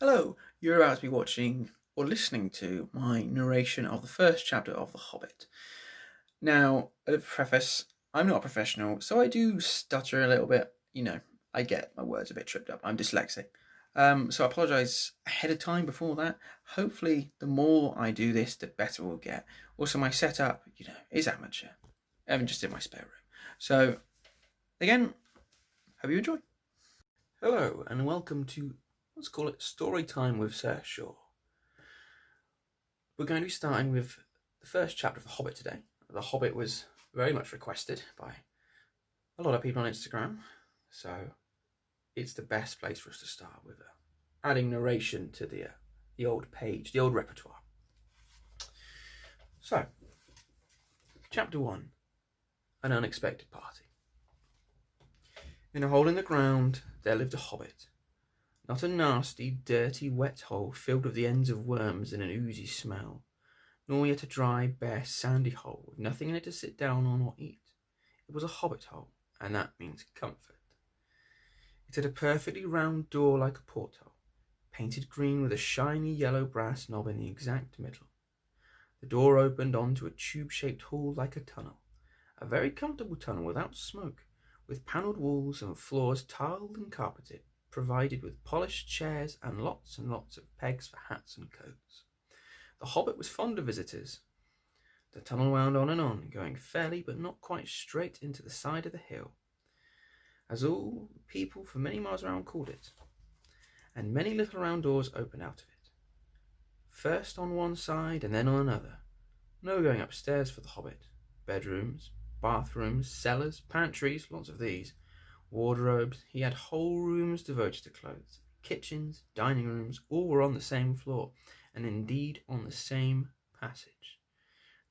Hello, you're about to be watching or listening to my narration of the first chapter of The Hobbit. Now, a preface, I'm not a professional, so I do stutter a little bit. I get my words a bit tripped up. I'm dyslexic. So I apologise ahead of time before that. Hopefully, the more I do this, the better we'll get. Also, my setup, is amateur. I'm just in my spare room. So, again, hope you enjoy. Hello, and welcome to, let's call it Story Time with Sir Shaw. We're going to be starting with the first chapter of The Hobbit today. The Hobbit was very much requested by a lot of people on Instagram, so it's the best place for us to start with adding narration to the old page, the old repertoire. So, Chapter 1, An Unexpected Party. In a hole in the ground there lived a hobbit. Not a nasty, dirty, wet hole filled with the ends of worms and an oozy smell, nor yet a dry, bare, sandy hole with nothing in it to sit down on or eat. It was a hobbit hole, and that means comfort. It had a perfectly round door like a porthole, painted green with a shiny yellow brass knob in the exact middle. The door opened onto a tube-shaped hall like a tunnel, a very comfortable tunnel without smoke, with panelled walls and floors tiled and carpeted, provided with polished chairs and lots of pegs for hats and coats. The Hobbit was fond of visitors. The tunnel wound on, going fairly but not quite straight into the side of the hill, as all people for many miles around called it, and many little round doors opened out of it, first on one side and then on another. No going upstairs for the Hobbit. Bedrooms, bathrooms, cellars, pantries, lots of these. Wardrobes, he had whole rooms devoted to clothes. Kitchens, dining rooms, all were on the same floor, and indeed on the same passage.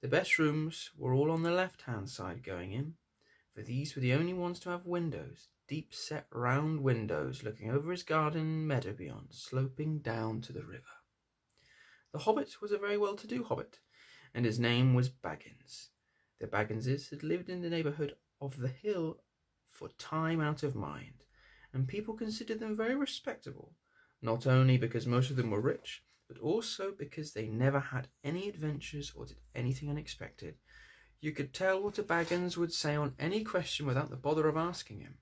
The best rooms were all on the left-hand side going in, for these were the only ones to have windows, deep-set round windows looking over his garden and meadow beyond, sloping down to the river. The Hobbit was a very well-to-do Hobbit, and his name was Baggins. The Bagginses had lived in the neighbourhood of the hill for time out of mind, and people considered them very respectable, not only because most of them were rich, but also because they never had any adventures or did anything unexpected. You could tell what a Baggins would say on any question without the bother of asking him.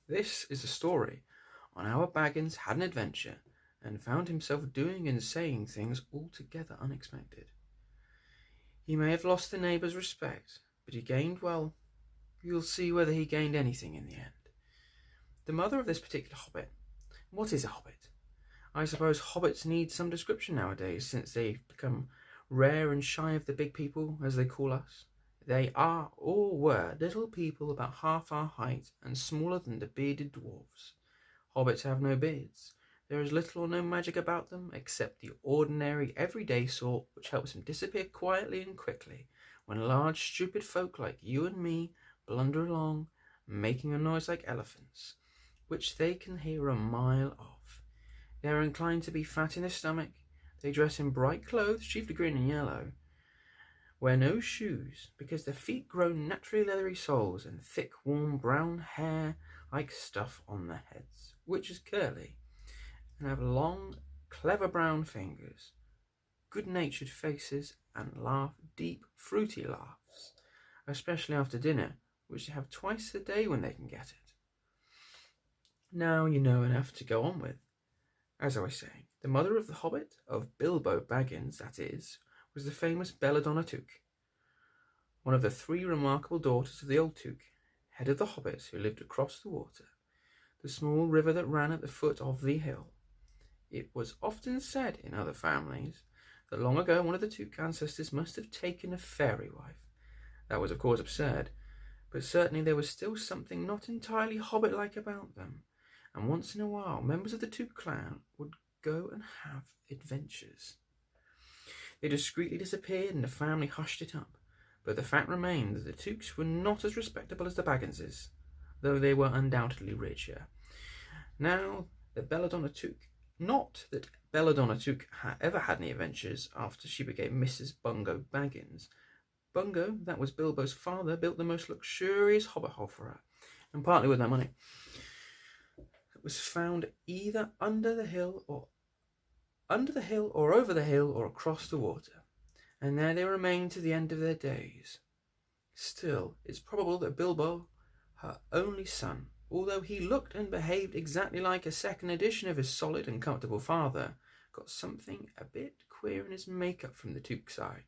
This is a story on how a Baggins had an adventure and found himself doing and saying things altogether unexpected. He may have lost the neighbours' respect, but he gained, well, you'll see whether he gained anything in the end. The mother of this particular hobbit. What is a hobbit? I suppose hobbits need some description nowadays, since they've become rare and shy of the big people, as they call us. They are, or were, little people about half our height and smaller than the bearded dwarves. Hobbits have no beards. There is little or no magic about them, except the ordinary, everyday sort, which helps them disappear quietly and quickly, when large, stupid folk like you and me blunder along, making a noise like elephants, which they can hear a mile off. They are inclined to be fat in the stomach. They dress in bright clothes, chiefly green and yellow, wear no shoes, because their feet grow naturally leathery soles, and thick, warm, brown hair like stuff on their heads, which is curly, and have long, clever brown fingers, good-natured faces, and laugh deep, fruity laughs, especially after dinner, which they have twice a day when they can get it. Now you know enough to go on with. As I was saying, the mother of the Hobbit, of Bilbo Baggins, that is, was the famous Belladonna Took, one of the three remarkable daughters of the old Took, head of the Hobbits, who lived across the water, the small river that ran at the foot of the hill. It was often said in other families that long ago one of the Took ancestors must have taken a fairy wife. That was of course absurd, but certainly there was still something not entirely hobbit-like about them, and once in a while members of the Took clan would go and have adventures. They discreetly disappeared and the family hushed it up, but the fact remained that the Tooks were not as respectable as the Bagginses, though they were undoubtedly richer. Now, the Belladonna Took, not that Belladonna Took ever had any adventures after she became Mrs. Bungo Baggins. Bungo, that was Bilbo's father, built the most luxurious hobbit hole for her, and partly with their money. was found either under the hill or over the hill or across the water, and there they remained to the end of their days. Still, it's probable that Bilbo, her only son, although he looked and behaved exactly like a second edition of his solid and comfortable father, got something a bit queer in his make-up from the Duke's side,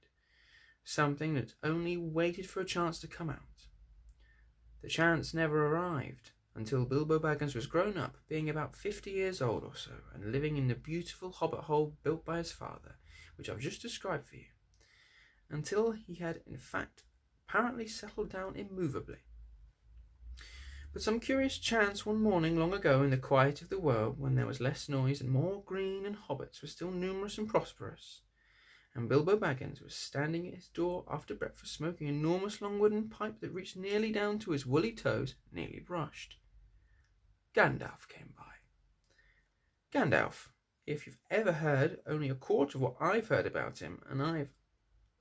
something that only waited for a chance to come out. The chance never arrived until Bilbo Baggins was grown up, being about 50 years old or so, and living in the beautiful hobbit hole built by his father, which I've just described for you, until he had in fact apparently settled down immovably. But some curious chance one morning long ago in the quiet of the world, when there was less noise and more green and hobbits were still numerous and prosperous, and Bilbo Baggins was standing at his door after breakfast smoking an enormous long wooden pipe that reached nearly down to his woolly toes, nearly brushed, Gandalf came by. Gandalf, if you've ever heard only a quarter of what I've heard about him, and I've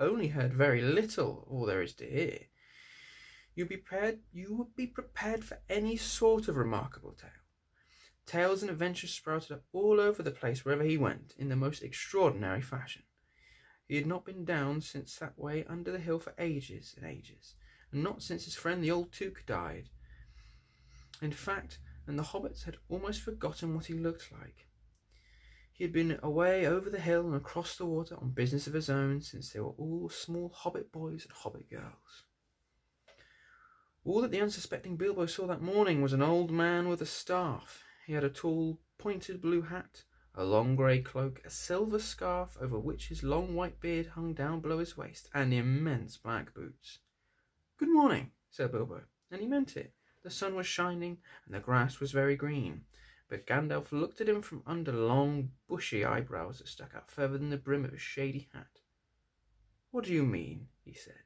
only heard very little all there is to hear, you would be prepared for any sort of remarkable tale. Tales and adventures sprouted up all over the place wherever he went, in the most extraordinary fashion. He had not been down since that way under the hill for ages and ages, and not since his friend the old Took died. In fact, and the hobbits had almost forgotten what he looked like. He had been away over the hill and across the water on business of his own since they were all small hobbit boys and hobbit girls. All that the unsuspecting Bilbo saw that morning was an old man with a staff. He had a tall, pointed blue hat, a long grey cloak, a silver scarf over which his long white beard hung down below his waist, and immense black boots. "Good morning," said Bilbo, and he meant it. The sun was shining, and the grass was very green, but Gandalf looked at him from under long, bushy eyebrows that stuck out further than the brim of his shady hat. "What do you mean?" he said.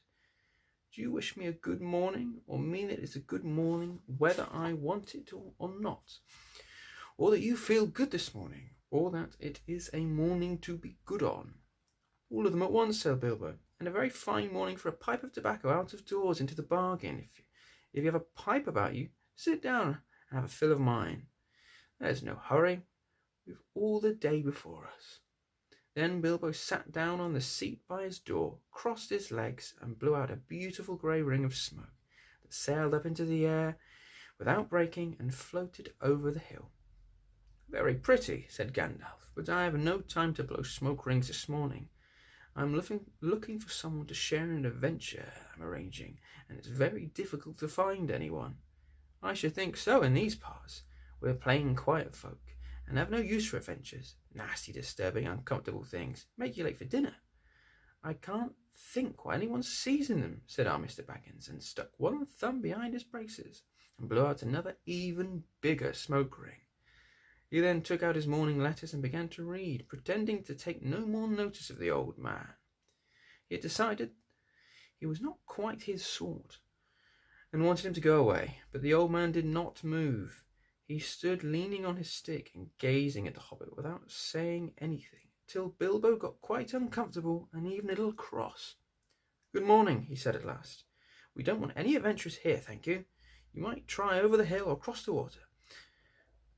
"Do you wish me a good morning, or mean that it's a good morning whether I want it or not? Or that you feel good this morning, or that it is a morning to be good on?" "All of them at once," said Bilbo, "and a very fine morning for a pipe of tobacco out of doors into the bargain. If you have a pipe about you, sit down and have a fill of mine. There's no hurry. We've all the day before us." Then Bilbo sat down on the seat by his door, crossed his legs, and blew out a beautiful grey ring of smoke that sailed up into the air without breaking and floated over the hill. "Very pretty," said Gandalf, "but I have no time to blow smoke rings this morning. I'm looking for someone to share in an adventure I'm arranging, and it's very difficult to find anyone." "I should think so in these parts. We're plain quiet folk, and have no use for adventures. Nasty, disturbing, uncomfortable things. Make you late for dinner." "I can't think why anyone sees in them," said our Mr. Baggins, and stuck one thumb behind his braces, and blew out another even bigger smoke ring. He then took out his morning letters and began to read, pretending to take no more notice of the old man. He had decided he was not quite his sort, and wanted him to go away, but the old man did not move. He stood leaning on his stick and gazing at the hobbit without saying anything, till Bilbo got quite uncomfortable and even a little cross. "Good morning," he said at last. "We don't want any adventurers here, thank you. You might try over the hill or cross the water."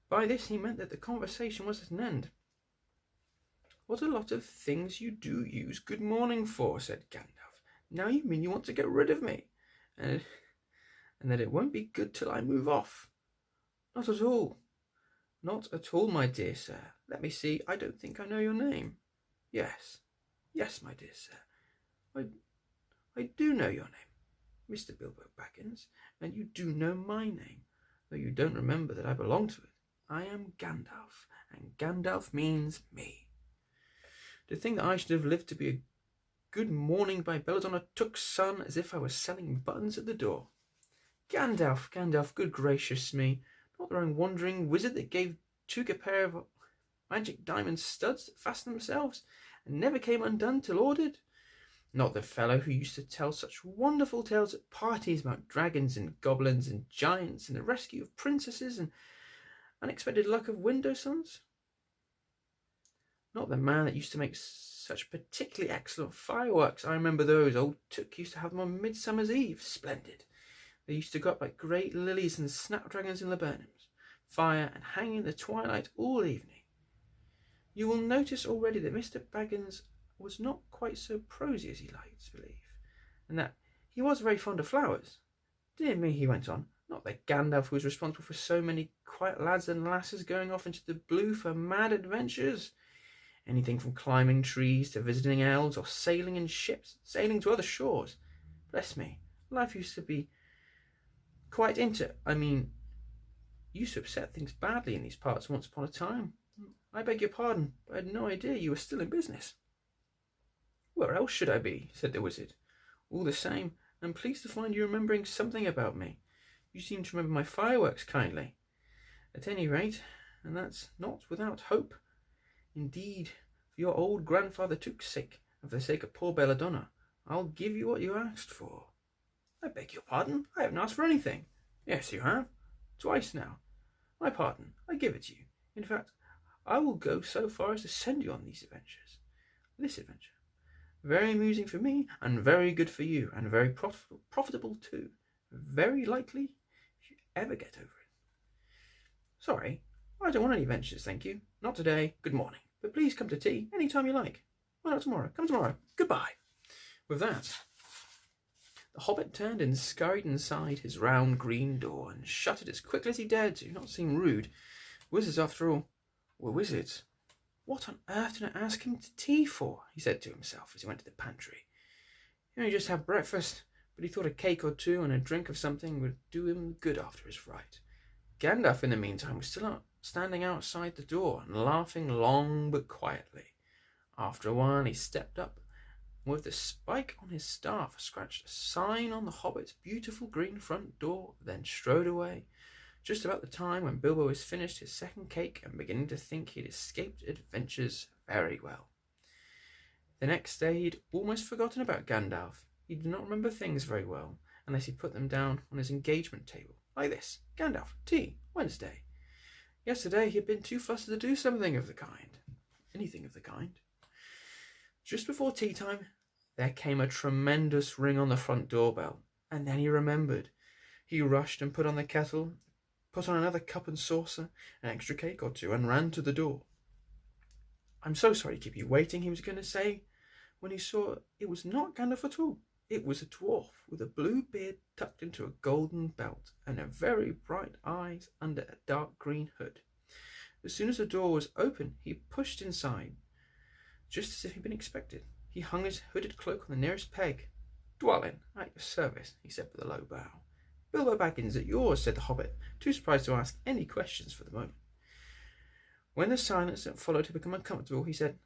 By this he meant that the conversation was at an end. "What a lot of things you do use good morning for," said Gandalf. "Now you mean you want to get rid of me, and that it won't be good till I move off." "Not at all. Not at all, my dear sir. Let me see, I don't think I know your name." Yes, my dear sir. I do know your name, Mr. Bilbo Baggins, and you do know my name, though you don't remember that I belong to it. I am Gandalf, and Gandalf means me. To think that I should have lived to be a good morning by Belladonna Took's son, as if I was selling buttons at the door. Gandalf, good gracious me, not the wrong wandering wizard that gave Took a pair of magic diamond studs that fastened themselves, and never came undone till ordered? Not the fellow who used to tell such wonderful tales at parties about dragons and goblins and giants and the rescue of princesses and unexpected luck of window sons? Not the man that used to make such particularly excellent fireworks. I remember those. Old Took used to have them on Midsummer's Eve. Splendid. They used to go up like great lilies and snapdragons in laburnums. fire and hanging in the twilight all evening. You will notice already that Mr. Baggins was not quite so prosy as he liked to believe, and that he was very fond of flowers. Dear me, he went on, not that Gandalf was responsible for so many quiet lads and lasses going off into the blue for mad adventures. Anything from climbing trees to visiting elves or sailing in ships, sailing to other shores. Bless me, life used to be used to upset things badly in these parts once upon a time. I beg your pardon, but I had no idea you were still in business. Where else should I be? Said the wizard. All the same, I'm pleased to find you remembering something about me. You seem to remember my fireworks kindly. At any rate, and that's not without hope. Indeed, for your old grandfather took sake, and for the sake of poor Belladonna, I'll give you what you asked for. I beg your pardon, I haven't asked for anything. Yes, you have. Twice now. My pardon, I give it to you. In fact, I will go so far as to send you on these adventures. This adventure. Very amusing for me, and very good for you, and very profitable too. Very likely, if you ever get over it. Sorry, I don't want any adventures, thank you. Not today. Good morning. But please come to tea any time you like. Why not tomorrow? Come tomorrow. Goodbye. With that, the hobbit turned and scurried inside his round green door and shut it as quickly as he dared to, not seem rude. Wizards, after all, were wizards. What on earth did I ask him to tea for? He said to himself as he went to the pantry. He only just had breakfast, but he thought a cake or two and a drink of something would do him good after his fright. Gandalf, in the meantime, was still standing outside the door and laughing long but quietly. After a while he stepped up, and with the spike on his staff scratched a sign on the hobbit's beautiful green front door, then strode away, just about the time when Bilbo was finished his second cake and beginning to think he'd escaped adventures very well. The next day he'd almost forgotten about Gandalf. He did not remember things very well, unless he put them down on his engagement table, like this: Gandalf, tea, Wednesday. Yesterday he had been too flustered to do anything of the kind. Just before tea time, there came a tremendous ring on the front doorbell, and then he remembered. He rushed and put on the kettle, put on another cup and saucer, an extra cake or two, and ran to the door. I'm so sorry to keep you waiting, he was going to say, when he saw it was not Gandalf at all. It was a dwarf with a blue beard tucked into a golden belt and a very bright eyes under a dark green hood. As soon as the door was open, he pushed inside, just as if he'd been expected. He hung his hooded cloak on the nearest peg. Dwalin, at your service, he said with a low bow. Bilbo Baggins at yours, said the hobbit, too surprised to ask any questions for the moment. When the silence that followed had become uncomfortable, he said,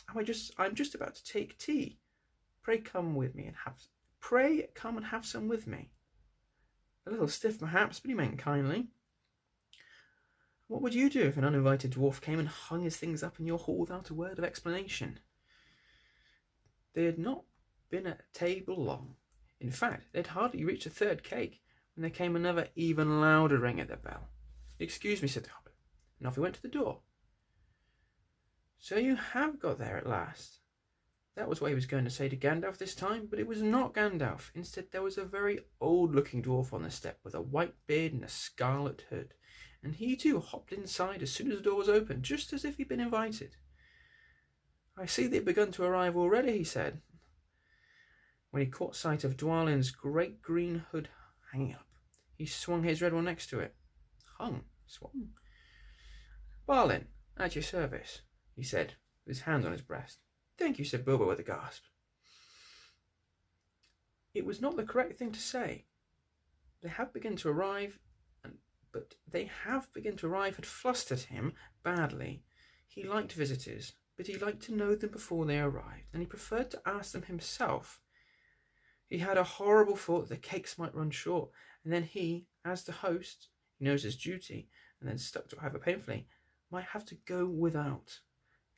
I'm just about to take tea. Pray come and have some with me. A little stiff, perhaps, but he meant kindly. What would you do if an uninvited dwarf came and hung his things up in your hall without a word of explanation? They had not been at table long. In fact, they'd hardly reached the third cake when there came another even louder ring at the bell. Excuse me, said the hobbit, and off he went to the door. So you have got there at last. That was what he was going to say to Gandalf this time, but it was not Gandalf. Instead, there was a very old-looking dwarf on the step with a white beard and a scarlet hood, and he too hopped inside as soon as the door was opened, just as if he'd been invited. I see they've begun to arrive already, he said, when he caught sight of Dwalin's great green hood hanging up. He swung his red one next to it. Swung. Balin, at your service, he said, with his hand on his breast. Thank you, said Bilbo with a gasp. It was not the correct thing to say. They have begun to arrive, but had flustered him badly. He liked visitors, but he liked to know them before they arrived, and he preferred to ask them himself. He had a horrible thought that the cakes might run short, and then he, as the host, who knows his duty, and then stuck to it however painfully, might have to go without.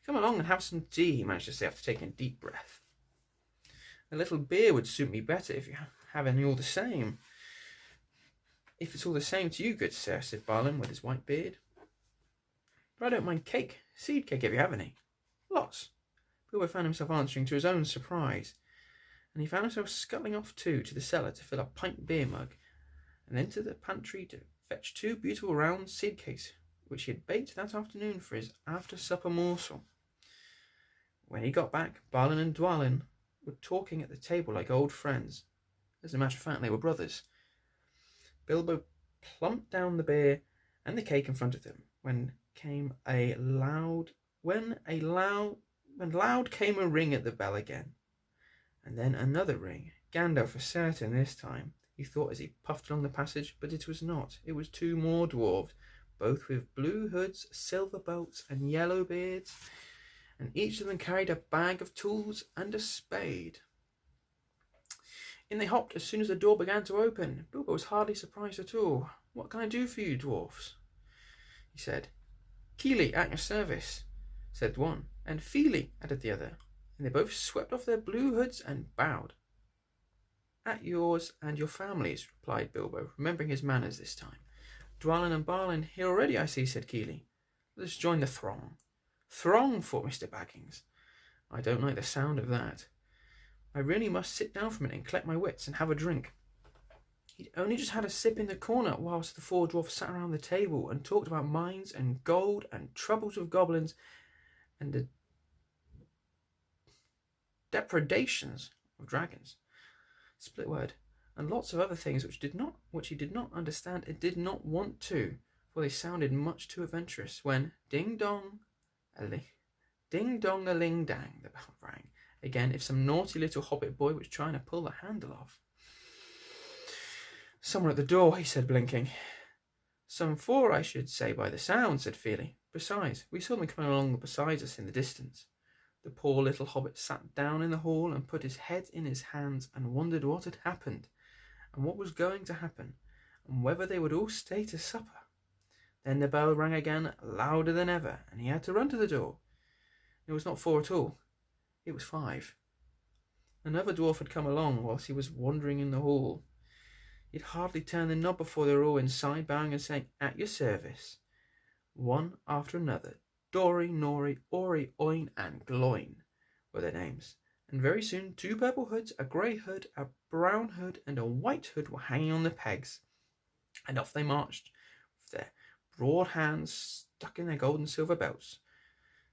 Come along and have some tea, he managed to say after taking a deep breath. A little beer would suit me better if you have any all the same. If it's all the same to you, good sir, said Balin with his white beard. But I don't mind cake, seed cake if you have any. Lots. Bilbo found himself answering to his own surprise, and he found himself scuttling off too to the cellar to fill a pint beer mug, and then to the pantry to fetched 2 beautiful round seed cakes, which he had baked that afternoon for his after-supper morsel. When he got back, Balin and Dwalin were talking at the table like old friends. As a matter of fact, they were brothers. Bilbo plumped down the beer and the cake in front of them, when loud came a ring at the bell again, and then another ring. Gandalf for certain this time, he thought as he puffed along the passage, but it was not. It was 2 more dwarves, both with blue hoods, silver belts, and yellow beards, and each of them carried a bag of tools and a spade. In they hopped as soon as the door began to open. Bilbo was hardly surprised at all. "What can I do for you, dwarfs?" he said. "Keely, at your service," said one, and Feely, added the other, and they both swept off their blue hoods and bowed. "At yours and your families," replied Bilbo, remembering his manners this time. "Dwalin and Balin here already, I see," said Keely. "Let us join the throng." "Throng," thought Mr. Baggins. "I don't like the sound of that. I really must sit down for a minute and collect my wits and have a drink." He'd only just had a sip in the corner whilst the 4 dwarfs sat around the table and talked about mines and gold and troubles with goblins and the depredations of dragons, split word, and lots of other things which he did not understand and did not want to, for they sounded much too adventurous, when ding dong a ling dang, the bell rang again, if some naughty little hobbit boy was trying to pull the handle off. "Someone at the door," he said, blinking. "Some 4, I should say, by the sound," said Feely. "Besides, we saw them coming along beside us in the distance." The poor little hobbit sat down in the hall and put his head in his hands and wondered what had happened, and what was going to happen, and whether they would all stay to supper. Then the bell rang again, louder than ever, and he had to run to the door. It was not 4 at all. It was 5. Another dwarf had come along whilst he was wandering in the hall. He'd hardly turned the knob before they were all inside, bowing and saying, "At your service." One after another, Dory, Nori, Ori, Oin, and Gloin were their names, and very soon 2 purple hoods, a grey hood, a brown hood, and a white hood were hanging on the pegs, and off they marched, with their broad hands stuck in their gold and silver belts,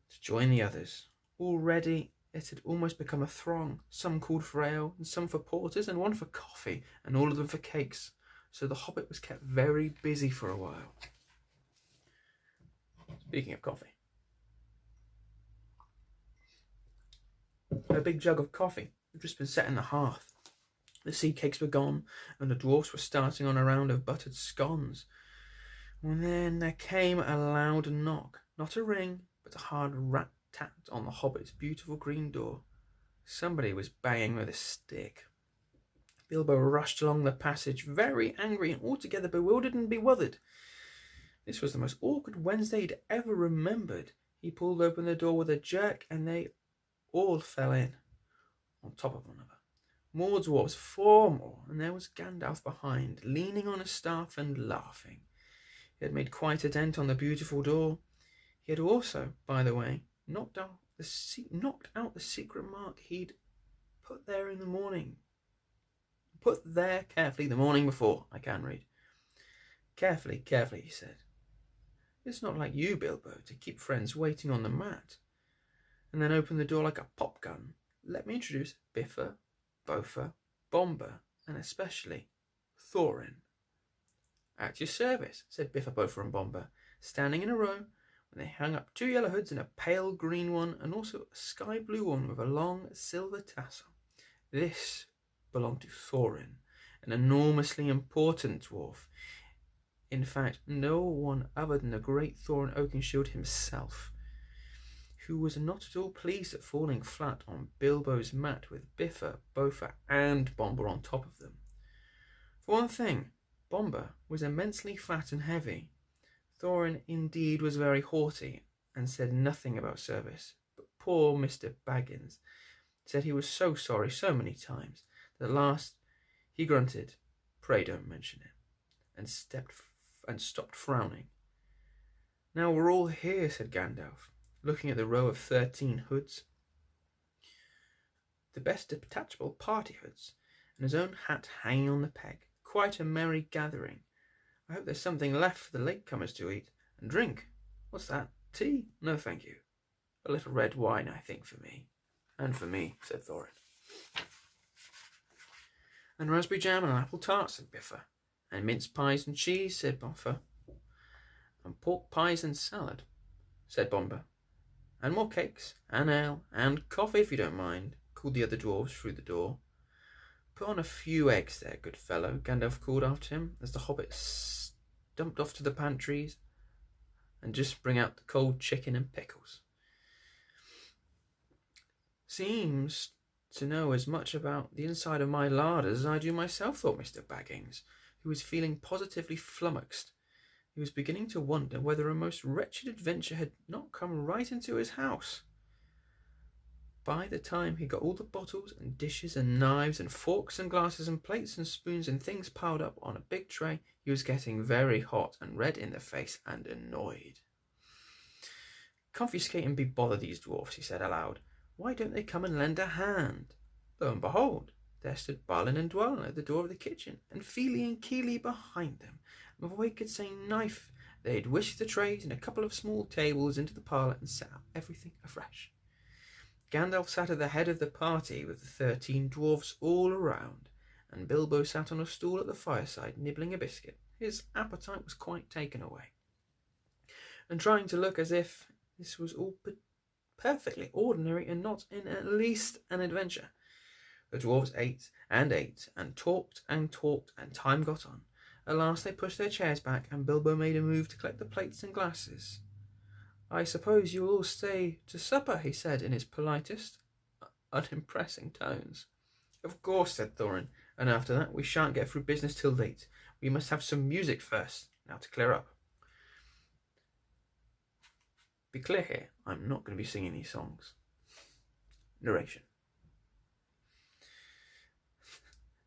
to join the others. Already it had almost become a throng. Some called for ale, and some for porters, and one for coffee, and all of them for cakes. So the hobbit was kept very busy for a while. Speaking of coffee, a big jug of coffee had just been set in the hearth. The seed cakes were gone, and the dwarfs were starting on a round of buttered scones. And then there came a loud knock, not a ring, but a hard rat tapped on the hobbit's beautiful green door. Somebody was banging with a stick. Bilbo rushed along the passage, very angry and altogether bewildered and bewildered. This was the most awkward Wednesday he'd ever remembered. He pulled open the door with a jerk, and they all fell in, on top of one another. More dwarfs, 4 more, and there was Gandalf behind, leaning on a staff and laughing. He had made quite a dent on the beautiful door. He had also, by the way, knocked out the secret mark he'd put there in the morning. Put there carefully the morning before, I can read. Carefully, he said. It's not like you, Bilbo, to keep friends waiting on the mat. And then open the door like a pop gun. Let me introduce Biffa, Boffa, Bomber, and especially Thorin. At your service, said Biffa, Boffa, and Bomber, standing in a row, when they hung up 2 yellow hoods and a pale green one, and also a sky blue one with a long silver tassel. This belonged to Thorin, an enormously important dwarf. In fact, no one other than the great Thorin Oakenshield himself, who was not at all pleased at falling flat on Bilbo's mat with Biffa, Boffa, and Bomber on top of them. For one thing, Bomber was immensely fat and heavy. Thorin indeed was very haughty and said nothing about service, but poor Mr. Baggins said he was so sorry so many times that at last he grunted, "Pray don't mention it," and stopped frowning. "Now we're all here," said Gandalf, looking at the row of 13 hoods, the best detachable party hoods, and his own hat hanging on the peg. Quite a merry gathering. I hope there's something left for the latecomers to eat and drink. What's that? Tea? No, thank you. A little red wine, I think, for me. And for me, said Thorin. And raspberry jam and apple tart, said Biffa. And mince pies and cheese, said Boffer. And pork pies and salad, said Bomber. And more cakes, and ale, and coffee, if you don't mind, called the other dwarfs through the door. Put on a few eggs there, good fellow, Gandalf called after him, as the hobbit stumped off to the pantries, and just bring out the cold chicken and pickles. Seems to know as much about the inside of my larder as I do myself, thought Mr. Baggins, who was feeling positively flummoxed. He was beginning to wonder whether a most wretched adventure had not come right into his house. By the time he got all the bottles and dishes and knives and forks and glasses and plates and spoons and things piled up on a big tray, he was getting very hot and red in the face and annoyed. Confiscate and be bothered, these dwarfs, he said aloud. Why don't they come and lend a hand? Lo and behold, there stood Balin and Dwalin at the door of the kitchen, and Feely and Keely behind them. And before he could say knife, they'd whisked the trays and a couple of small tables into the parlour and set up everything afresh. Gandalf sat at the head of the party with the 13 dwarfs all around, and Bilbo sat on a stool at the fireside nibbling a biscuit. His appetite was quite taken away, and trying to look as if this was all perfectly ordinary and not in at least an adventure. The dwarfs ate, and talked, and time got on. At last they pushed their chairs back, and Bilbo made a move to collect the plates and glasses. I suppose you will all stay to supper, he said in his politest, unimpressing tones. Of course, said Thorin, and after that we shan't get through business till late. We must have some music first. Now to clear up. Be clear here, I'm not going to be singing these songs. Narration.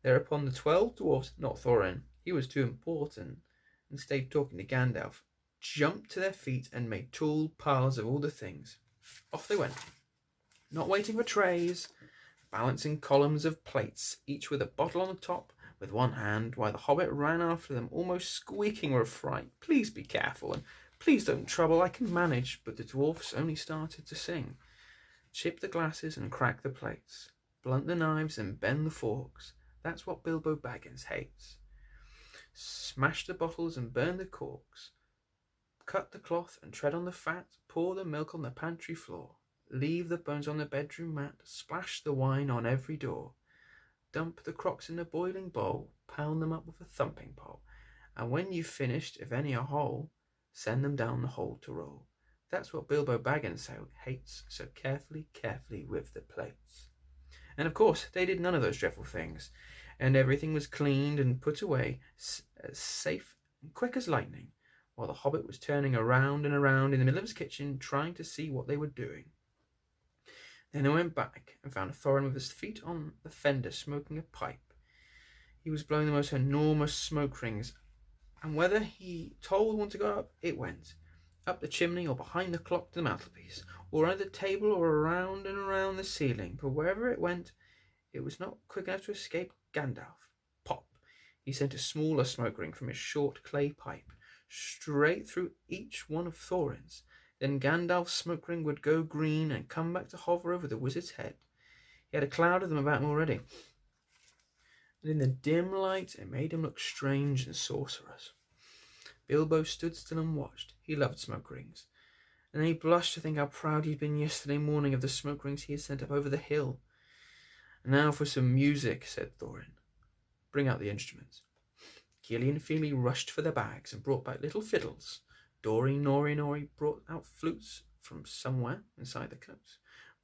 Thereupon the 12 dwarfs, not Thorin, he was too important, and stayed talking to Gandalf, jumped to their feet and made tall piles of all the things. Off they went, not waiting for trays, balancing columns of plates, each with a bottle on the top, with one hand, while the hobbit ran after them, almost squeaking with fright. Please be careful, and please don't trouble, I can manage. But the dwarfs only started to sing. Chip the glasses and crack the plates, blunt the knives and bend the forks. That's what Bilbo Baggins hates. Smash the bottles and burn the corks. Cut the cloth and tread on the fat. Pour the milk on the pantry floor. Leave the bones on the bedroom mat. Splash the wine on every door. Dump the crocks in a boiling bowl. Pound them up with a thumping pole. And when you've finished, if any are whole, send them down the hole to roll. That's what Bilbo Baggins hates, so carefully with the plates. And of course, they did none of those dreadful things, and everything was cleaned and put away as safe and quick as lightning, while the hobbit was turning around and around in the middle of his kitchen, trying to see what they were doing. Then they went back and found Thorin with his feet on the fender smoking a pipe. He was blowing the most enormous smoke rings, and whether he told one to go up, it went. Up the chimney or behind the clock to the mantelpiece, or under the table or around and around the ceiling. But wherever it went, it was not quick enough to escape Gandalf. Pop! He sent a smaller smoke ring from his short clay pipe straight through each one of Thorin's. Then Gandalf's smoke ring would go green and come back to hover over the wizard's head. He had a cloud of them about him already, and in the dim light it made him look strange and sorcerous. Bilbo stood still and watched. He loved smoke rings, and then he blushed to think how proud he'd been yesterday morning of the smoke rings he had sent up over the hill. Now for some music, said Thorin. Bring out the instruments. Keely and Feely rushed for their bags and brought back little fiddles. Dory, Nori brought out flutes from somewhere inside the coats.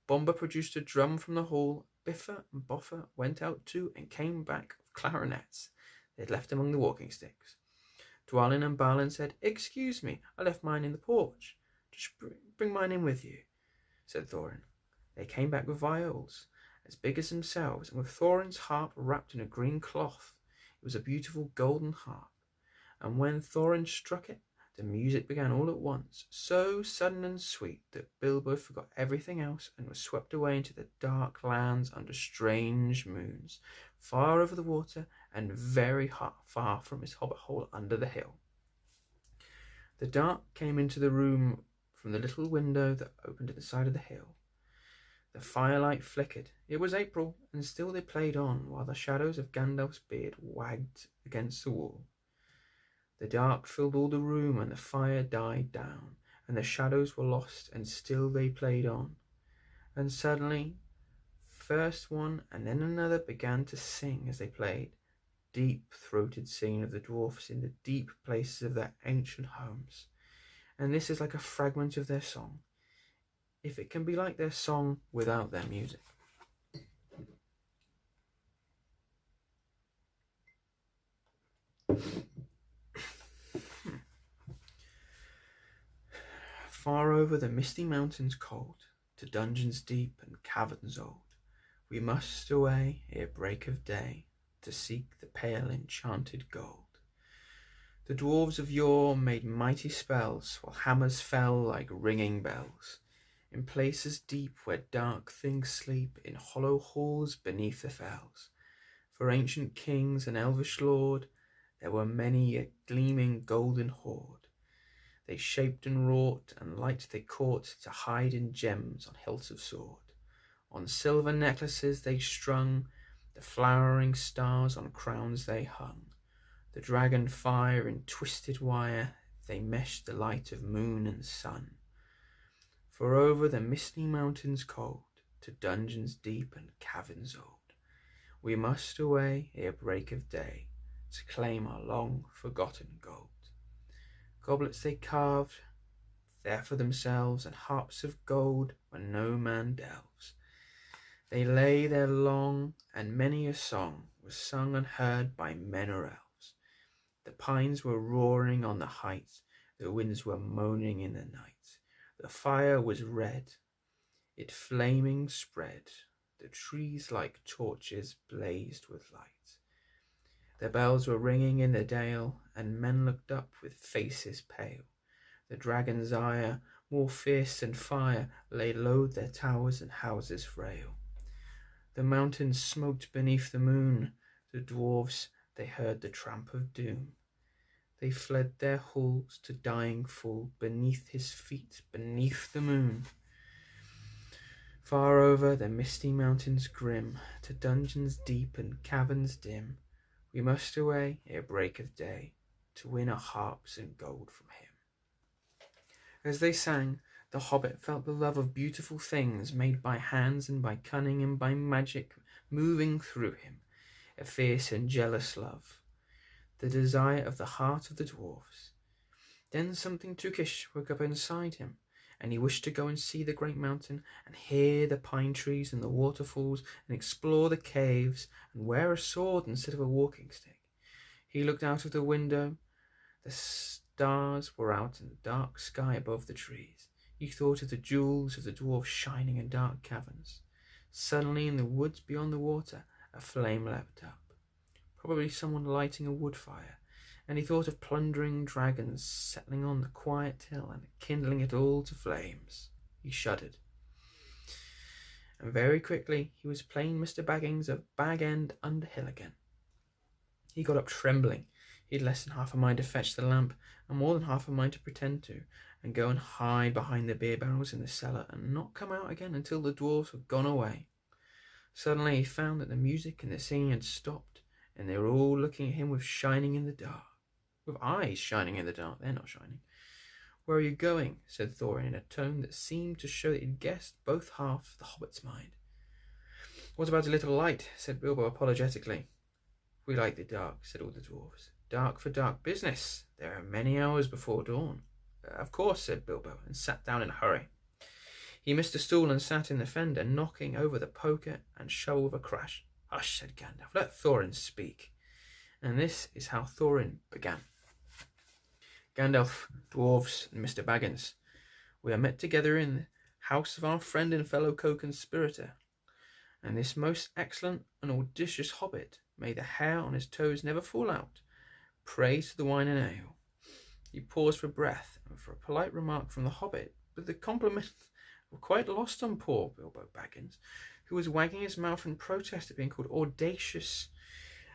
Bomber produced a drum from the hall. Biffa and Boffer went out too and came back with clarinets they had left among the walking sticks. Dwalin and Balin said, Excuse me, I left mine in the porch. Just bring mine in with you, said Thorin. They came back with viols, as big as themselves, and with Thorin's harp wrapped in a green cloth. It was a beautiful golden harp, and when Thorin struck it, the music began all at once, so sudden and sweet that Bilbo forgot everything else and was swept away into the dark lands under strange moons, far over the water and very far from his hobbit hole under the hill. The dark came into the room from the little window that opened at the side of the hill. The firelight flickered. It was April, and still they played on, while the shadows of Gandalf's beard wagged against the wall. The dark filled all the room, and the fire died down, and the shadows were lost, and still they played on. And suddenly, first one and then another began to sing as they played, deep-throated singing of the dwarfs in the deep places of their ancient homes. And this is like a fragment of their song, if it can be like their song without their music. Far over the misty mountains cold, to dungeons deep and caverns old, we must away ere break of day, to seek the pale enchanted gold. The dwarves of yore made mighty spells, while hammers fell like ringing bells, in places deep where dark things sleep, in hollow halls beneath the fells. For ancient kings and elvish lord, there were many a gleaming golden hoard. They shaped and wrought, and light they caught, to hide in gems on hilts of sword. On silver necklaces they strung, the flowering stars on crowns they hung. The dragon fire in twisted wire, they meshed the light of moon and sun. For over the misty mountains cold, to dungeons deep and caverns old, we must away ere break of day, to claim our long forgotten gold. Goblets they carved there for themselves, and harps of gold where no man delves. They lay there long, and many a song was sung and heard by men or elves. The pines were roaring on the heights, the winds were moaning in the night. The fire was red, it flaming spread, the trees like torches blazed with light. The bells were ringing in the dale, and men looked up with faces pale. The dragon's ire, more fierce than fire, laid low their towers and houses frail. The mountains smoked beneath the moon, the dwarves, they heard the tramp of doom. They fled their halls to dying full, beneath his feet, beneath the moon. Far over the misty mountains grim, to dungeons deep and caverns dim, we must away ere break of day, to win our harps and gold from him. As they sang, the hobbit felt the love of beautiful things made by hands and by cunning and by magic moving through him, a fierce and jealous love, the desire of the heart of the dwarfs. Then something Tookish woke up inside him, and he wished to go and see the great mountain, and hear the pine trees and the waterfalls, and explore the caves, and wear a sword instead of a walking stick. He looked out of the window. The stars were out in the dark sky above the trees. He thought of the jewels of the dwarfs shining in dark caverns. Suddenly, in the woods beyond the water, a flame leapt up, probably someone lighting a wood fire, and he thought of plundering dragons settling on the quiet hill and kindling it all to flames. He shuddered. And very quickly he was playing Mr. Baggins of Bag End Underhill again. He got up trembling. He had less than half a mind to fetch the lamp, and more than half a mind to pretend to, and go and hide behind the beer barrels in the cellar, and not come out again until the dwarfs had gone away. Suddenly he found that the music and the singing had stopped, and they were all looking at him with eyes shining in the dark. They're not shining. "Where are you going?" said Thorin in a tone that seemed to show that he'd guessed both half of the hobbit's mind. "What about a little light?" said Bilbo apologetically. "We like the dark," said all the dwarfs. "Dark for dark business. There are many hours before dawn." "Of course," said Bilbo, and sat down in a hurry. He missed a stool and sat in the fender, knocking over the poker and shovel with a crash. "Hush," said Gandalf. "Let Thorin speak." And this is how Thorin began. "Gandalf, dwarfs, and Mr. Baggins, we are met together in the house of our friend and fellow co-conspirator, and this most excellent and audacious hobbit, may the hair on his toes never fall out, prays to the wine and ale." He paused for breath and for a polite remark from the hobbit, but the compliment were quite lost on poor Bilbo Baggins, who was wagging his mouth in protest at being called audacious,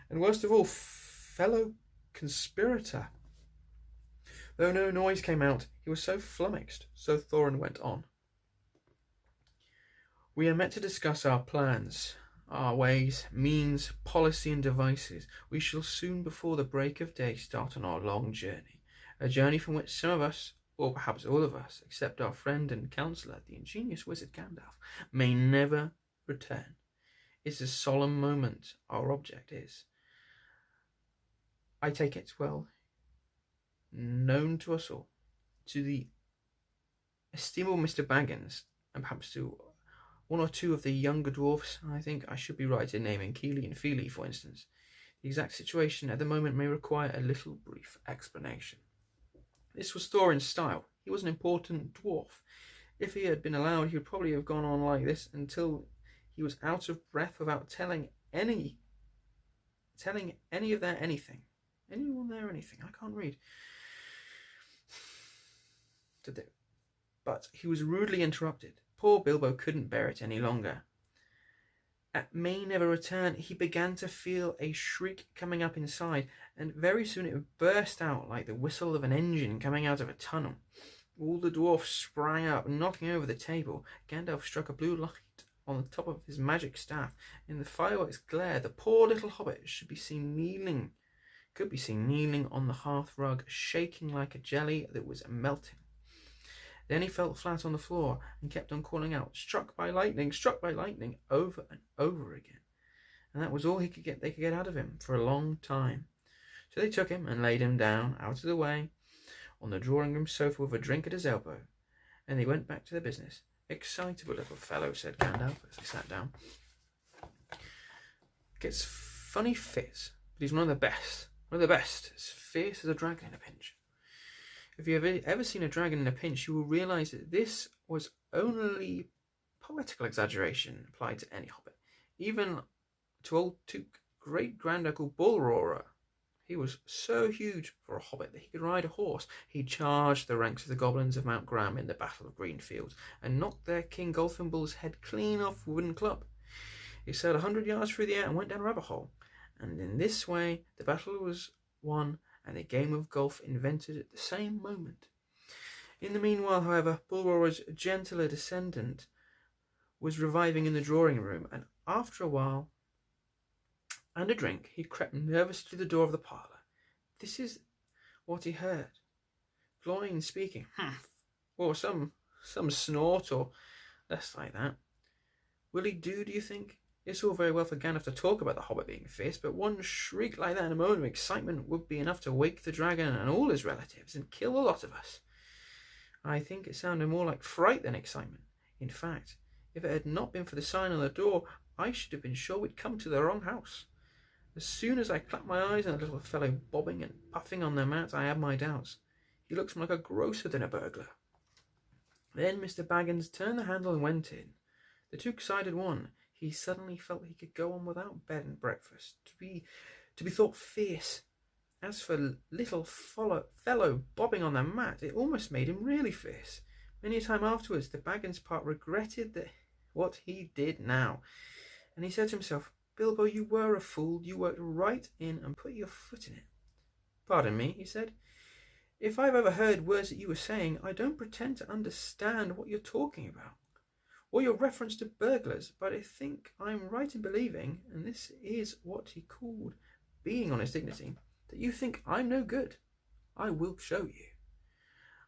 and worst of all, fellow conspirator. Though no noise came out, he was so flummoxed, so Thorin went on. We are met to discuss our plans, our ways, means, policy and devices. We shall soon before the break of day start on our long journey, a journey from which some of us, or perhaps all of us, except our friend and counsellor, the ingenious wizard Gandalf, may never return. It's a solemn moment our object is. I take it well known to us all, to the estimable Mr. Baggins, and perhaps to one or two of the younger dwarfs. I think I should be right in naming Keely and Feely, for instance. The exact situation at the moment may require a little brief explanation. This was Thorin's style. He was an important dwarf. If he had been allowed, he would probably have gone on like this until he was out of breath without telling any of their anything. Anyone there anything? I can't read. But he was rudely interrupted. Poor Bilbo couldn't bear it any longer. At may never return, he began to feel a shriek coming up inside, and very soon it burst out like the whistle of an engine coming out of a tunnel. All the dwarfs sprang up, knocking over the table. Gandalf struck a blue light on the top of his magic staff. In the fireworks glare, the poor little hobbit could be seen kneeling on the hearth rug, shaking like a jelly that was melting. Then he fell flat on the floor and kept on calling out, struck by lightning, over and over again. And that was all they could get out of him for a long time. So they took him and laid him down, out of the way, on the drawing-room sofa with a drink at his elbow, and they went back to their business. Excitable little fellow, said Gandalf as they sat down. Gets funny fits, but he's one of the best. As fierce as a dragon in a pinch. If you have ever seen a dragon in a pinch, you will realise that this was only poetical exaggeration applied to any hobbit. Even to great-granduncle Bullroarer. He was so huge for a hobbit that he could ride a horse. He charged the ranks of the goblins of Mount Graham in the Battle of Greenfield, and knocked their King Golfinbull's head clean off a wooden club. He sailed 100 yards through the air and went down a rabbit hole. And in this way the battle was won, and the game of golf invented at the same moment. In the meanwhile, however, Bullroarer's gentler descendant was reviving in the drawing-room, and after a while and a drink, he crept nervously to the door of the parlour. This is what he heard. Gloin speaking, or some snort, or less like that. Will he do you think? It's all very well for Gandalf to talk about the hobbit being fierce, but one shriek like that in a moment of excitement would be enough to wake the dragon and all his relatives and kill a lot of us. I think it sounded more like fright than excitement. In fact, if it had not been for the sign on the door, I should have been sure we'd come to the wrong house. As soon as I clapped my eyes on the little fellow bobbing and puffing on the mat, I had my doubts. He looks more like a grocer than a burglar. Then Mr. Baggins turned the handle and went in. The two decided one. He suddenly felt he could go on without bed and breakfast, to be thought fierce. As for little fellow bobbing on the mat, it almost made him really fierce. Many a time afterwards, the Baggins part regretted what he did now, and he said to himself, Bilbo, you were a fool. You worked right in and put your foot in it. Pardon me, he said. If I've ever heard words that you were saying, I don't pretend to understand what you're talking about, or your reference to burglars, but I think I'm right in believing, and this is what he called being on his dignity, that you think I'm no good. I will show you.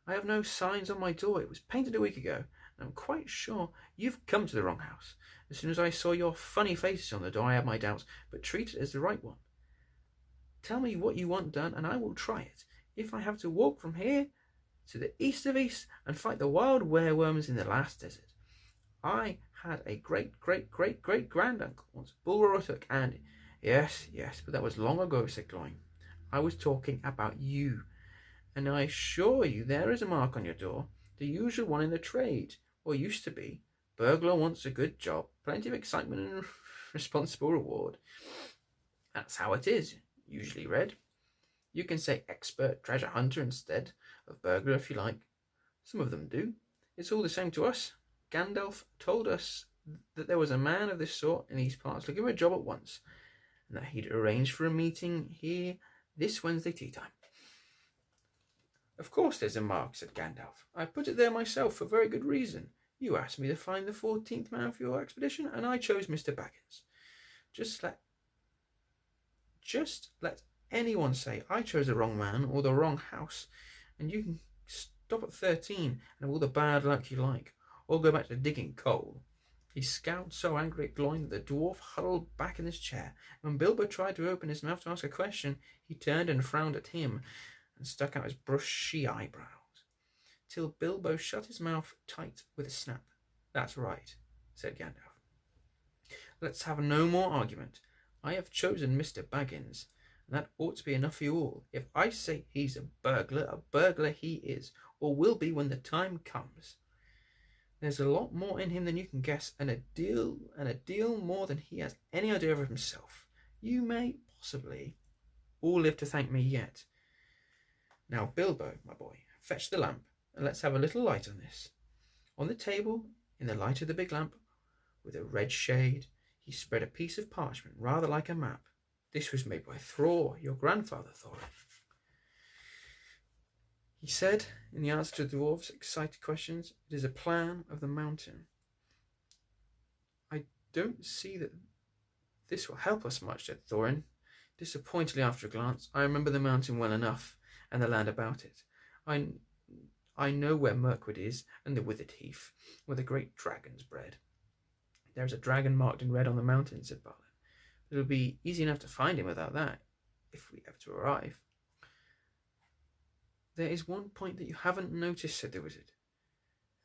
I have no signs on my door. It was painted a week ago, and I'm quite sure you've come to the wrong house. As soon as I saw your funny faces on the door, I had my doubts, but treat it as the right one. Tell me what you want done, and I will try it. If I have to walk from here to the east of east and fight the wild wereworms in the last desert. I had a great-great-great-great-granduncle once, Bullroarer took, and yes, but that was long ago, said Gloin. I was talking about you, and I assure you there is a mark on your door, the usual one in the trade, or used to be. Burglar wants a good job, plenty of excitement and responsible reward. That's how it is, usually read. You can say expert treasure hunter instead of burglar if you like. Some of them do. It's all the same to us. Gandalf told us that there was a man of this sort in these parts looking for a job at once, and that he'd arranged for a meeting here this Wednesday tea time. Of course there's a mark, said Gandalf. I put it there myself for very good reason. You asked me to find the 14th man for your expedition, and I chose Mr. Baggins. Just let anyone say I chose the wrong man or the wrong house, and you can stop at 13 and have all the bad luck you like, or go back to digging coal. He scowled so angry at Gloin that the dwarf huddled back in his chair. When Bilbo tried to open his mouth to ask a question, he turned and frowned at him and stuck out his bushy eyebrows, till Bilbo shut his mouth tight with a snap. That's right, said Gandalf. Let's have no more argument. I have chosen Mr. Baggins, and that ought to be enough for you all. If I say he's a burglar he is, or will be when the time comes. There's a lot more in him than you can guess, and a deal more than he has any idea of himself. You may possibly all live to thank me yet. Now, Bilbo, my boy, fetch the lamp, and let's have a little light on this. On the table, in the light of the big lamp, with a red shade, he spread a piece of parchment, rather like a map. This was made by Thror, your grandfather, Thorin. He said, in the answer to the dwarf's excited questions, it is a plan of the mountain. I don't see that this will help us much, said Thorin, disappointedly after a glance. I remember the mountain well enough, and the land about it. I know where Mirkwood is, and the withered heath, where the great dragons bred. There is a dragon marked in red on the mountain, said Balin. It will be easy enough to find him without that, if we ever to arrive. There is one point that you haven't noticed, said the wizard,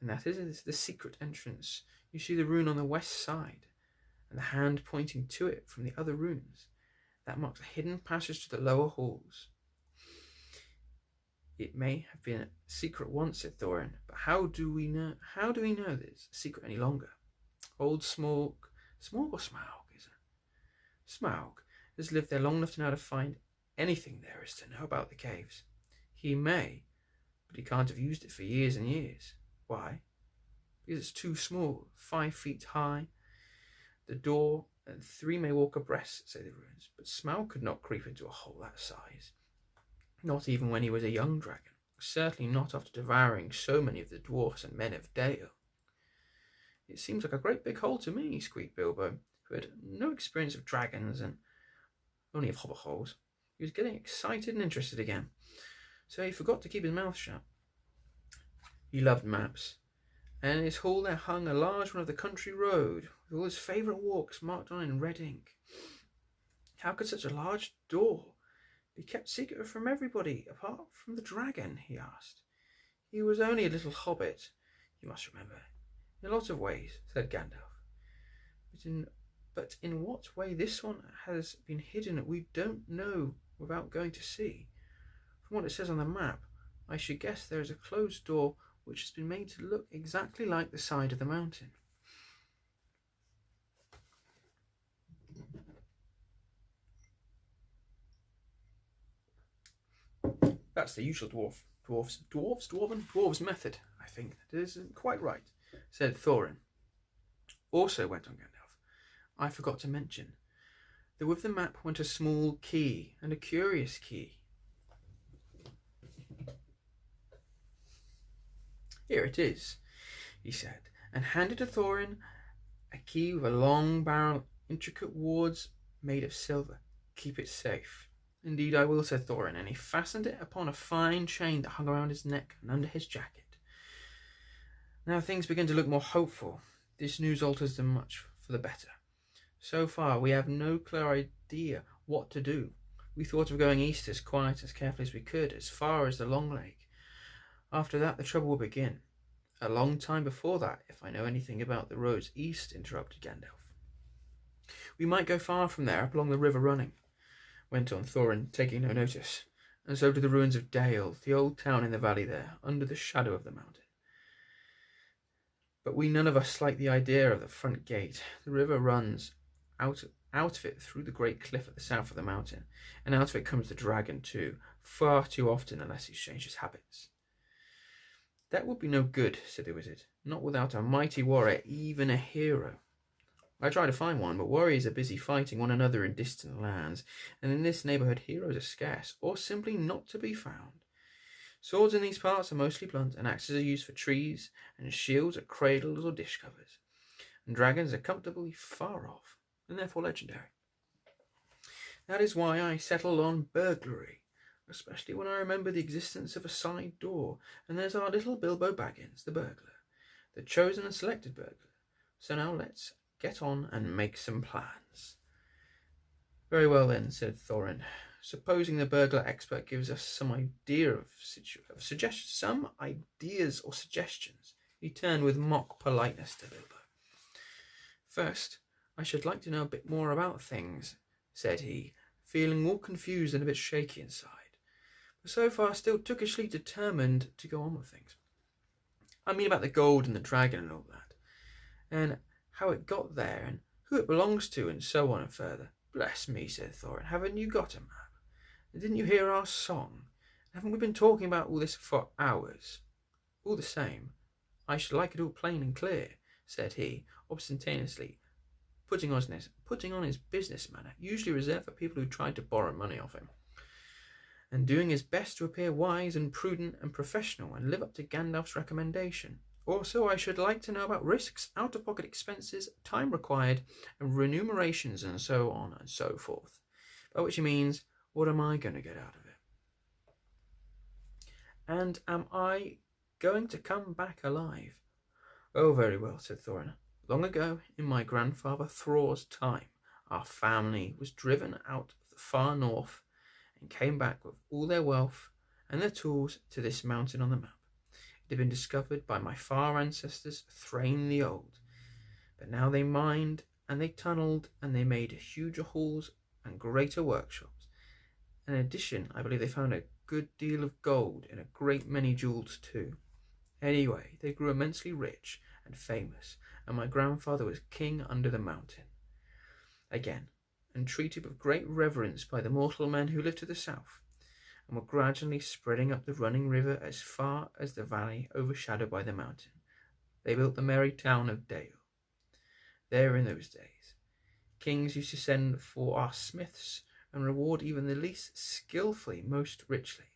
and that is the secret entrance. You see the rune on the west side, and the hand pointing to it from the other runes. That marks a hidden passage to the lower halls. It may have been a secret once, said Thorin, but how do we know there's a secret any longer? Old Smaug or Smaug, is it? Smaug has lived there long enough to know how to find anything there is to know about the caves. He may, but he can't have used it for years and years. Why? Because it's too small, 5 feet high. The door and 3 may walk abreast, say the runes, but Smaug could not creep into a hole that size. Not even when he was a young dragon. Certainly not after devouring so many of the dwarfs and men of Dale. It seems like a great big hole to me, squeaked Bilbo, who had no experience of dragons and only of hobbit holes. He was getting excited and interested again, so he forgot to keep his mouth shut. He loved maps, and in his hall there hung a large one of the country road, with all his favourite walks marked on in red ink. How could such a large door be kept secret from everybody, apart from the dragon? He asked. He was only a little hobbit, you must remember. In a lot of ways, said Gandalf. But in what way this one has been hidden we don't know without going to see. From what it says on the map, I should guess there is a closed door which has been made to look exactly like the side of the mountain. That's the usual dwarves method, I think. That isn't quite right, said Thorin. Also, went on Gandalf, I forgot to mention that with the map went a small key, and a curious key. Here it is, he said, and handed to Thorin a key with a long barrel, intricate wards made of silver. Keep it safe. Indeed I will, said Thorin, and he fastened it upon a fine chain that hung around his neck and under his jacket. Now things begin to look more hopeful. This news alters them much for the better. So far we have no clear idea what to do. We thought of going east as quiet, as carefully as we could, as far as the Long Lake. After that the trouble will begin. A long time before that, if I know anything about the roads east, interrupted Gandalf. We might go far from there, up along the river running, went on Thorin, taking no notice, and so to the ruins of Dale, the old town in the valley there, under the shadow of the mountain. But we none of us like the idea of the front gate. The river runs out of it through the great cliff at the south of the mountain, and out of it comes the dragon too, far too often unless he's changed his habits. That would be no good, said the wizard, not without a mighty warrior, even a hero. I try to find one, but warriors are busy fighting one another in distant lands, and in this neighbourhood heroes are scarce, or simply not to be found. Swords in these parts are mostly blunt, and axes are used for trees, and shields are cradles or dish covers. And dragons are comfortably far off, and therefore legendary. That is why I settled on burglary, especially when I remember the existence of a side door, and there's our little Bilbo Baggins, the burglar, the chosen and selected burglar. So now let's get on and make some plans. Very well then, said Thorin. Supposing the burglar expert gives us some idea of suggestions, some ideas or suggestions. He turned with mock politeness to Bilbo. First, I should like to know a bit more about things, said he, feeling all confused and a bit shaky inside, but so far still tookishly determined to go on with things. I mean about the gold and the dragon and all that, and how it got there, and who it belongs to, and so on and further. Bless me, said Thorin, haven't you got a map? Didn't you hear our song? Haven't we been talking about all this for hours? All the same, I should like it all plain and clear, said he, ostentatiously putting on his business manner, usually reserved for people who tried to borrow money off him, and doing his best to appear wise and prudent and professional and live up to Gandalf's recommendation. Also, I should like to know about risks, out-of-pocket expenses, time required, and remunerations, and so on and so forth. By which he means, what am I going to get out of it? And am I going to come back alive? Oh, very well, said Thorin. Long ago, in my grandfather Thror's time, our family was driven out of the far north and came back with all their wealth and their tools to this mountain on the map. It had been discovered by my far ancestors, Thrain the Old. But now they mined and they tunnelled and they made huger halls and greater workshops. In addition, I believe they found a good deal of gold and a great many jewels too. Anyway, they grew immensely rich and famous, and my grandfather was king under the mountain. Again, and treated with great reverence by the mortal men who lived to the south, and were gradually spreading up the running river as far as the valley overshadowed by the mountain. They built the merry town of Dale. There in those days, kings used to send for our smiths and reward even the least skilfully most richly.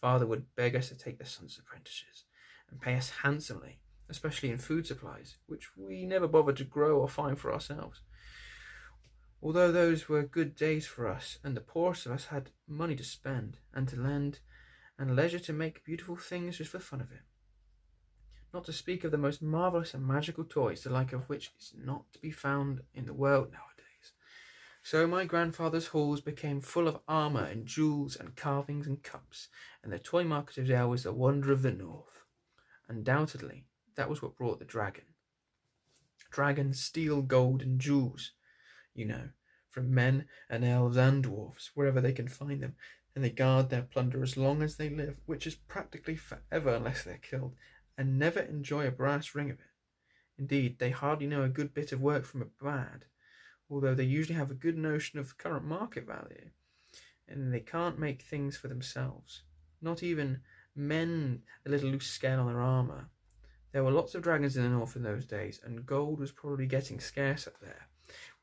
Father would beg us to take the sons' apprentices and pay us handsomely, especially in food supplies, which we never bothered to grow or find for ourselves. Although those were good days for us, and the poorest of us had money to spend and to lend, and leisure to make beautiful things just for fun of it. Not to speak of the most marvellous and magical toys, the like of which is not to be found in the world nowadays. So my grandfather's halls became full of armour and jewels and carvings and cups, and the toy market of Dale was the wonder of the north. Undoubtedly, that was what brought the dragon. Dragons steal gold and jewels, you know, from men and elves and dwarves, wherever they can find them, and they guard their plunder as long as they live, which is practically forever unless they're killed, and never enjoy a brass ring of it. Indeed, they hardly know a good bit of work from a bad, although they usually have a good notion of current market value, and they can't make things for themselves, not even mend a little loose scale on their armour. There were lots of dragons in the north in those days, and gold was probably getting scarce up there,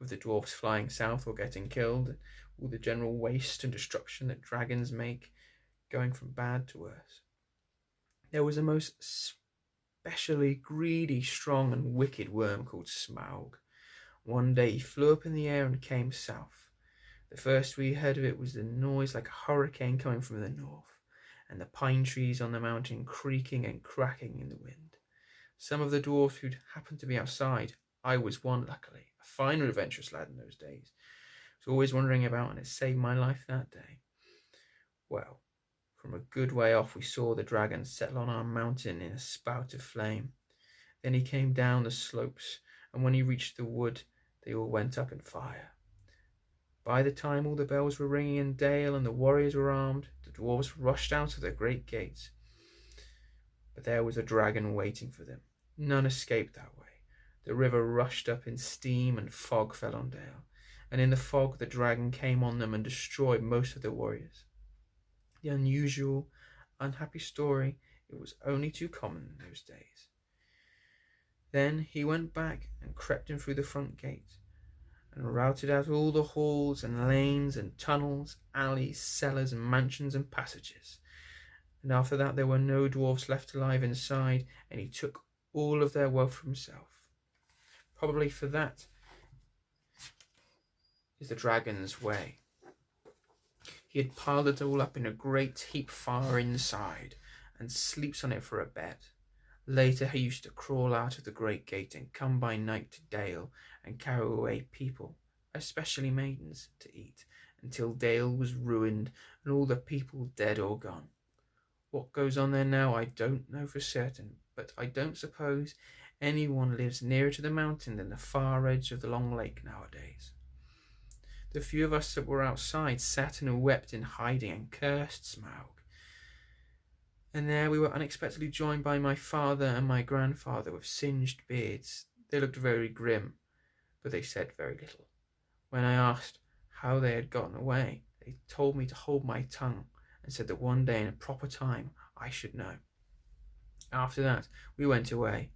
with the dwarfs flying south or getting killed, and all the general waste and destruction that dragons make, going from bad to worse. There was a most specially greedy, strong and wicked worm called Smaug. One day he flew up in the air and came south. The first we heard of it was the noise like a hurricane coming from the north, and the pine trees on the mountain creaking and cracking in the wind. Some of the dwarfs who'd happened to be outside, I was one luckily, a fine and adventurous lad in those days, was always wandering about, and it saved my life that day. Well, from a good way off we saw the dragon settle on our mountain in a spout of flame. Then he came down the slopes, and when he reached the wood, they all went up in fire. By the time all the bells were ringing in Dale and the warriors were armed, the dwarves rushed out of the great gates. But there was a dragon waiting for them. None escaped that way. The river rushed up in steam and fog fell on Dale, and in the fog the dragon came on them and destroyed most of the warriors. The unusual, unhappy story, it was only too common in those days. Then he went back and crept in through the front gate, and routed out all the halls and lanes and tunnels, alleys, cellars and mansions and passages, and after that there were no dwarfs left alive inside, and he took all of their wealth for himself. Probably for that is the dragon's way. He had piled it all up in a great heap far inside, and sleeps on it for a bed. Later he used to crawl out of the great gate and come by night to Dale and carry away people, especially maidens, to eat, until Dale was ruined and all the people dead or gone. What goes on there now I don't know for certain, but I don't suppose anyone lives nearer to the mountain than the far edge of the long lake nowadays. The few of us that were outside sat and wept in hiding and cursed Smaug. And there we were unexpectedly joined by my father and my grandfather with singed beards. They looked very grim, but they said very little. When I asked how they had gotten away, they told me to hold my tongue and said that one day in a proper time I should know. After that we went away.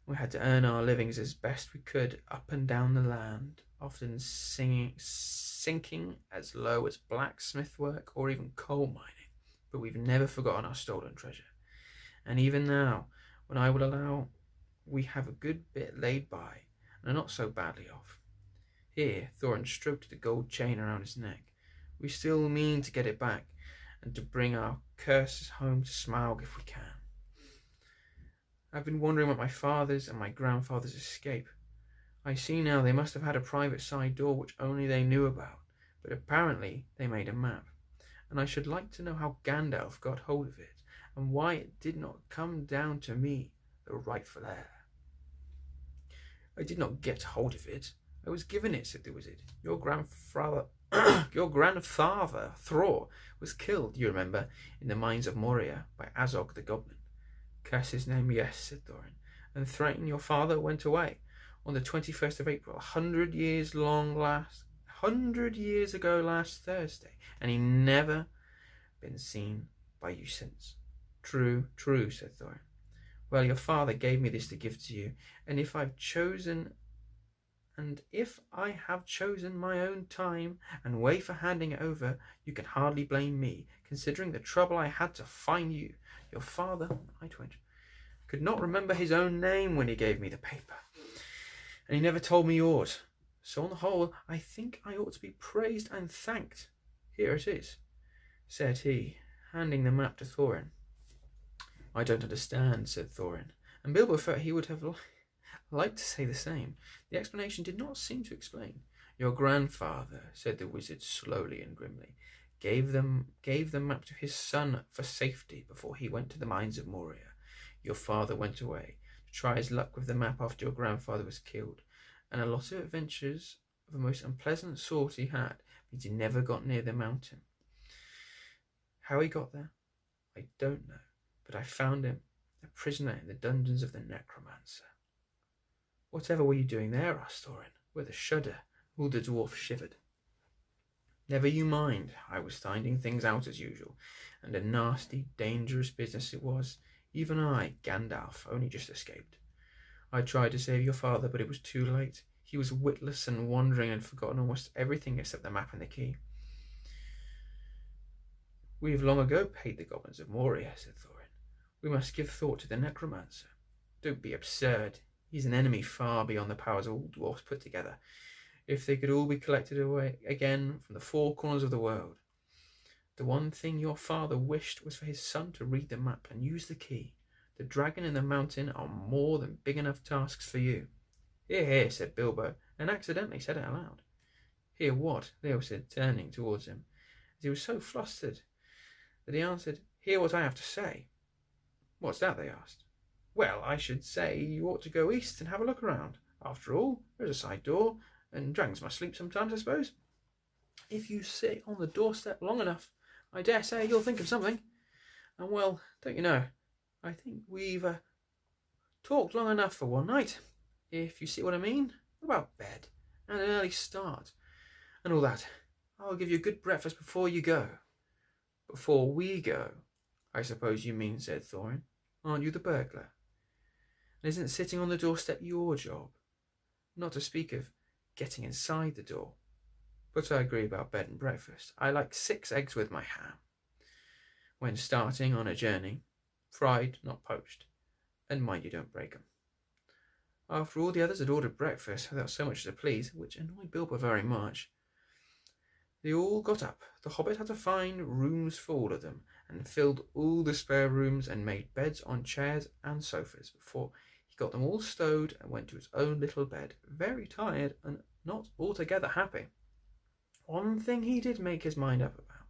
We had to earn our livings as best we could up and down the land, often sinking as low as blacksmith work or even coal mining. But we've never forgotten our stolen treasure. And even now, when I would allow we have a good bit laid by, and are not so badly off. Here, Thorin stroked the gold chain around his neck. We still mean to get it back, and to bring our curses home to Smaug if we can. I've been wondering about my father's and my grandfather's escape. I see now they must have had a private side door which only they knew about, but apparently they made a map. And I should like to know how Gandalf got hold of it, and why it did not come down to me, the rightful heir. I did not get hold of it. I was given it, said the wizard. Your grandfather, Thror, was killed, you remember, in the mines of Moria by Azog the goblin. Curse his name, yes, said Thorin. And Thrain, your father, went away on the 21st of April, 100 years ago last Thursday, and he never been seen by you since. True, true, said Thorin. Well, your father gave me this to give to you, and if I have chosen my own time and way for handing it over, you can hardly blame me, considering the trouble I had to find you. Your father, I twinge, could not remember his own name when he gave me the paper, and he never told me yours. So on the whole, I think I ought to be praised and thanked. Here it is, said he, handing the map to Thorin. I don't understand, said Thorin, and Bilbo felt he would have liked to say the same. The explanation did not seem to explain. Your grandfather, said the wizard slowly and grimly, gave the map to his son for safety before he went to the mines of Moria. Your father went away to try his luck with the map after your grandfather was killed, and a lot of adventures of a most unpleasant sort he had, but he never got near the mountain. How he got there, I don't know, but I found him, a prisoner in the dungeons of the necromancer. Whatever were you doing there? Asked Thorin, with a shudder. All the dwarf shivered. Never you mind, I was finding things out as usual, and a nasty, dangerous business it was. Even I, Gandalf, only just escaped. I tried to save your father, but it was too late. He was witless and wandering and had forgotten almost everything except the map and the key. We have long ago paid the goblins of Moria, said Thorin. We must give thought to the necromancer. Don't be absurd. He's an enemy far beyond the powers all dwarfs put together. If they could all be collected away again from the four corners of the world. The one thing your father wished was for his son to read the map and use the key. The dragon and the mountain are more than big enough tasks for you. Hear, hear, said Bilbo, and accidentally said it aloud. Hear what? Leo said, turning towards him, as he was so flustered that he answered, Hear what I have to say. What's that? They asked. Well, I should say you ought to go east and have a look around. After all, there's a side door, and dragons must sleep sometimes, I suppose. If you sit on the doorstep long enough, I dare say you'll think of something. And well, don't you know, I think we've talked long enough for one night, if you see what I mean. About bed, and an early start, and all that. I'll give you a good breakfast before you go. Before we go, I suppose you mean, said Thorin. Aren't you the burglar? And isn't sitting on the doorstep your job? Not to speak of getting inside the door. But I agree about bed and breakfast. I like 6 eggs with my ham. when starting on a journey. Fried, not poached. And mind you don't break 'em. After all the others had ordered breakfast without so much as a please, which annoyed Bilbo very much, they all got up. The Hobbit had to find rooms for all of them, and filled all the spare rooms and made beds on chairs and sofas before he got them all stowed and went to his own little bed, very tired and not altogether happy. One thing he did make his mind up about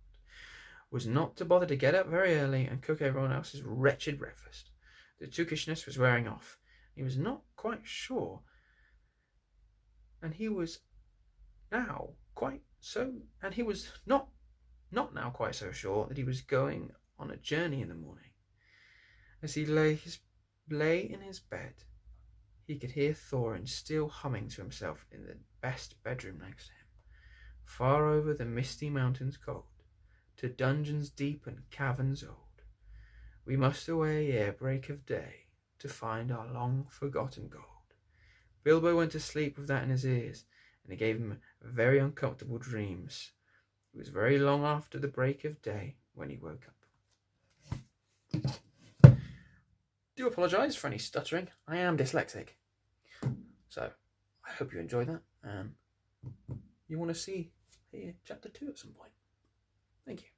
was not to bother to get up very early and cook everyone else's wretched breakfast. The tookishness was wearing off. He was not quite sure, and he was now quite so, and he was not now quite so sure that he was going on a journey in the morning. As he lay in his bed, he could hear Thorin still humming to himself in the best bedroom next to him. Far over the misty mountains cold, to dungeons deep and caverns old, we must away ere break of day, to find our long-forgotten gold. Bilbo went to sleep with that in his ears, and it gave him very uncomfortable dreams. It was very long after the break of day when he woke up. Do apologise for any stuttering. I am dyslexic. So, I hope you enjoyed that, and you want to see chapter 2 at some point. Thank you.